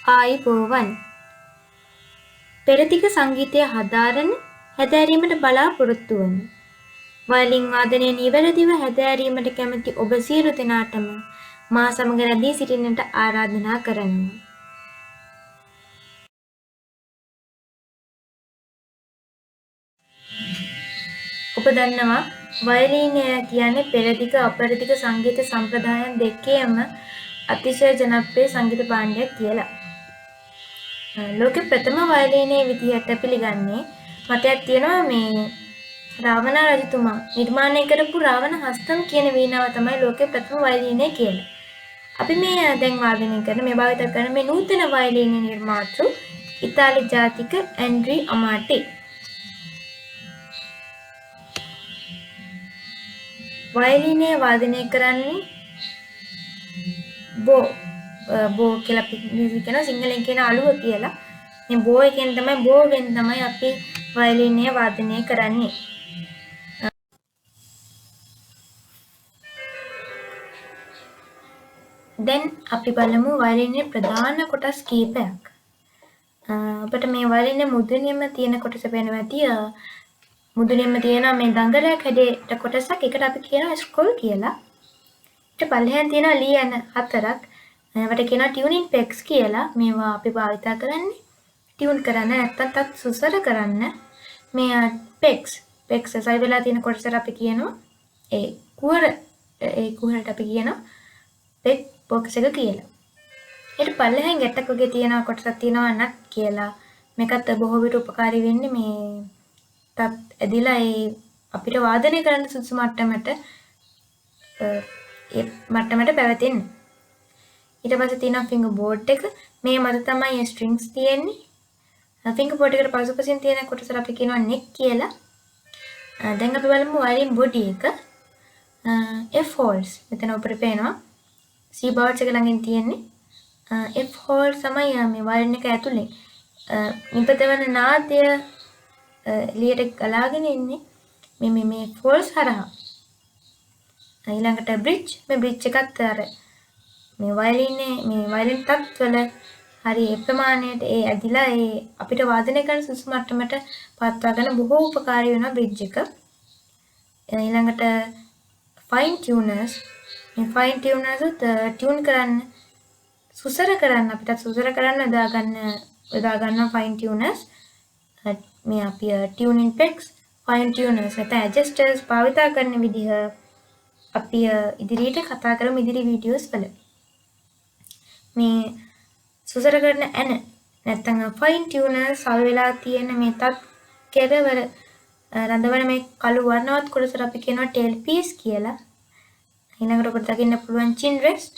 ආයිබෝවන් පෙරදිග සංගීතය හදාරන හැදෑරීමට බලාපොරොත්තු වන වයලින් වාදනය නිවැරදිව හැදෑරීමට කැමති ඔබ සියලු දෙනාටම මා සමග රැඳී සිටින්නට ආරාධනා කරනවා. ඔබ දන්නවා වයලීනය කියන්නේ පෙරදිග අපරදිග සංගීත සම්ප්‍රදායන් දෙකේම අතිශය ජනප්‍රිය සංගීත භාණ්ඩයක් කියලා. ලෝකේ ප්‍රථම වයලීනයේ විදිහට පිළිගන්නේ මතයක් තියෙනවා මේ රාවණ රජතුමා නිර්මාණය කරපු රාවණ හස්තම් කියන වීණාව තමයි ලෝකේ ප්‍රථම වයලීනය කියලා. අපි මේ දැන් වාදනය කරන මේ භාවිත කරන මේ නූතන වයලීන නිර්මාතෘ ඉතාලි ජාතික ඇන්ඩ්‍රී අමාටි. වයලීනය වාදනය කරන්නේ බෝ කියලා කියන සිංහලෙන් කියන අලුව කියලා. මේ බෝ එකෙන් තමයි බෝවෙන් තමයි අපි වයලීනය වාදනය කරන්නේ. දැන් අපි බලමු වයලීනයේ ප්‍රධාන කොටස් කීපයක්. අපිට මේ වයලීනයේ මුදුනේම තියෙන කොටස පේනවා ඇති. මුදුනේම තියෙන මේ දඟලයක් හැඩයට කොටසක් එකට අපි කියනවා ස්ක්‍රෝල් කියලා. ඊට පල්ලෙහාන් තියෙනවා ලී යන හතරක්. ඒවට කියනවා ටියුනින් පෙක්ස් කියලා. මේවා අපි භාවිත කරන්නේ ටියුන් කරන්න නැත්නම් තත් සුසර කරන්න. මේ පෙක්ස් සයි වෙලා තියෙන කොටසට අපි කියනවා ඒ කුහරට අපි කියනවා පෙක් බොක්ස් එක කියලා. ඊට පල්ලෙහාන් ගැටක් වගේ තියෙන කොටසක් තියෙනවා නට් කියලා. මේකත් බොහෝ විට උපකාරී වෙන්නේ මේ තත් ඇදිලා ඒ අපිට වාදනය කරන්න සුදුසු මට්ටමට ඒ මට්ටමට පැවතෙන්න. ඊට පස්සේ තියෙනවා ෆින්ගර් බෝඩ් එක. මේ මත තමයි ස්ට්‍රින්ග්ස් තියෙන්නේ. ෆින්ගර් බෝඩ් එකට පසුපසින් තියෙන කොටසට අපි කියනවා නෙක් කියලා. දැන් අපි බලමු වයලින් බොඩි එක. F holes. මෙතන උඩට පේනවා. C bars එක ළඟින් තියෙන්නේ. F holes තමයි මේ වයලින් එක ඇතුලේ නිපදවන නාදය එළියට ගලාගෙන ඉන්නේ. මේ holes හරහා. ඊළඟට බ්‍රිජ්. මේ බ්‍රිජ් එකත් අර මේ වයලින් තත්වල හරි ඒ ප්‍රමාණයට ඒ ඇදිලා ඒ අපිට වාදනය කරන සුසු මට්ටමට පවත්වා ගන්න බොහෝ උපකාරී වෙනවා බ්‍රිජ් එක. ඊළඟට ෆයින් ටියුනර්ස්. මේ ෆයින් ටියුනර්ස් ටියුන් කරන්න සුසර කරන්න අපිට සුසර කරන්න යොදා ගන්න ෆයින් ටියුනර්ස්. මේ අපි ටියුනින් පෙක්ස් ෆයින් ටියුනර්ස් නැත්නම් ඇඩ්ජස්ටර්ස් භාවිත කරන විදිහ අපි ඉදිරියට කතා කරමු ඉදිරි වීඩියෝස් වල. මේ සුසර කරන ඇන නැත්නම් ෆයින් ටියුනර් සල් වෙලා තියෙන මේ තත් කෙරවල රඳවන මේ කළු වර්ණවත් කොටසට අපි කියනවා ටේල් පීස් කියලා. ඊළඟට ඔබට දකින්න පුළුවන් චින් රෙස්ට්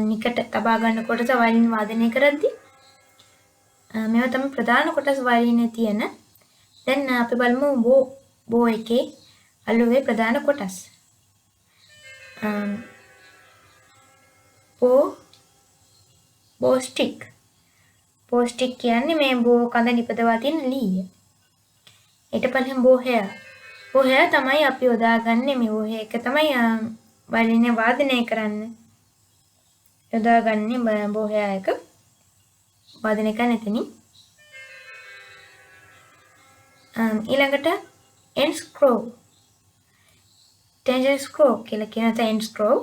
නිකට තබා ගන්න කොටස වයලින් වාදනය කරද්දී. මේවා තමයි ප්‍රධාන කොටස් වයලිනේ තියෙන. දැන් අපි බලමු බෝ එකේ අලුවේ ප්‍රධාන කොටස්. බෝ ස්ටික්. බෝ ස්ටික් කියන්නේ මේ බෝ කඳ නිපදවා තියෙන ලීය. ඊට පස්සේ බෝ හෙයර්. බෝ හෙයර් තමයි අපි යොදාගන්නේ මේ බෝ එක තමයි වයලිනේ වාදනය කරන්න යොදාගන්නේ බෝ හෙයර් එක. වාදනය කරන එතනින්. ඊළඟට end screw. ටෙන්ෂන් ස්ක්‍රෝ කියලා කියන end screw.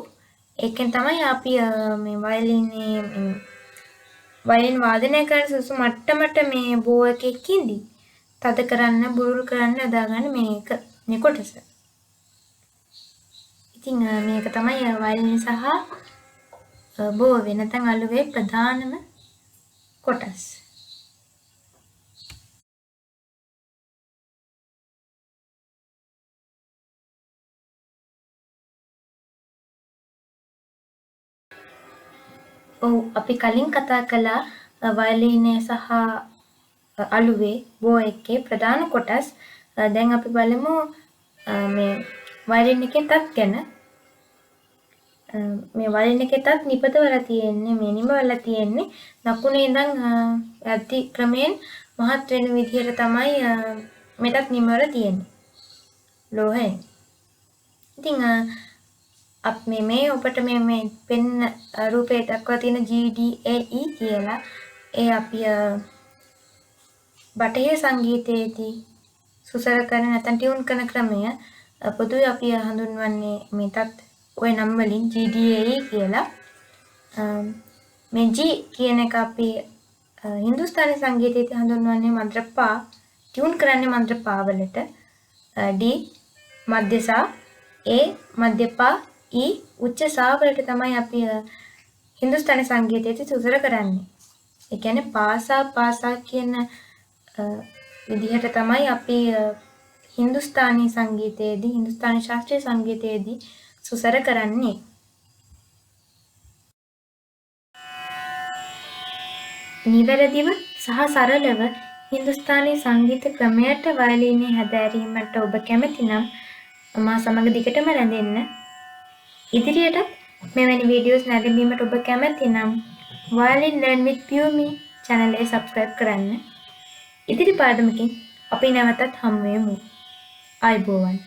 ඒකෙන් තමයි අපි මේ වයලින් වාදනය කරන සුසු මට්ටමට මේ බෝ එකකින්දී තද කරන්න බුරුල් කරන්න යොදාගන්න මේ කොටස. ඉතින් මේක තමයි වයලින් සහ බෝ වෙනතන් අලුවේ ප්‍රධානම කොටස්. අපි කලින් කතා කළා වයලීනය සහ අලුවේ බෝ එකේ ප්‍රධාන කොටස්. දැන් අපි බලමු මේ වයලින් එකේ තත් ගැන. මේ වයලින් එකේ තත් නිපදවලා තියෙන්නේ මේ නිමවලා තියෙන්නේ දකුණේ ඉඳන් යද්දි ක්‍රමයෙන් මහත් වෙන විදිහට තමයි මෙතත් නිමවලා තියෙන්නේ ලෝහයෙන්. ඉතින් අප මේ ඔබට මේ පෙන් රූපේ දක්වලා තියෙන GDAE කියලා ඒ අපි බටහිර සංගීතයේදී සුසර කරන නැත්නම් ටියුන් කරන ක්‍රමය පොදුවේ අපි හඳුන්වන්නේ මේකත් ওই නම් වලින් GDAE කියලා. මේ G කියන එක අපි හින්දුස්තානි සංගීතයේදී හඳුන්වන්නේ මන්ත්‍ර පා ටියුන් කරන්නේ මන්ත්‍ර පා වලට. D මධ්‍ය සා, A මධ්‍ය පා, E උච්ච සා වලට තමයි අපි හින්දුස්තානි සංගීතයේදී සුසර කරන්නේ. ඒ කියන්නේ පාසා කියන විදිහට තමයි අපි හින්දුස්තානි සංගීතයේදී හින්දුස්තානි ශාස්ත්‍රීය සංගීතයේදී සුසර කරන්නේ. නිවැරදිව සහ සරලව හින්දුස්තානි සංගීත ක්‍රමයට වයලීනය හැදෑරීමට ඔබ කැමති නම් මා සමග දිගටම රැඳෙන්න. ඉදිරියටත් මෙවැනි වීඩියෝස් නැරඹීමට ඔබ කැමති නම් Violin Learn with Pumi channel එක subscribe කරන්න. ඉදිරි පාඩමකින් අපි නැවතත් හමු වෙමු. ආයුබෝවන්.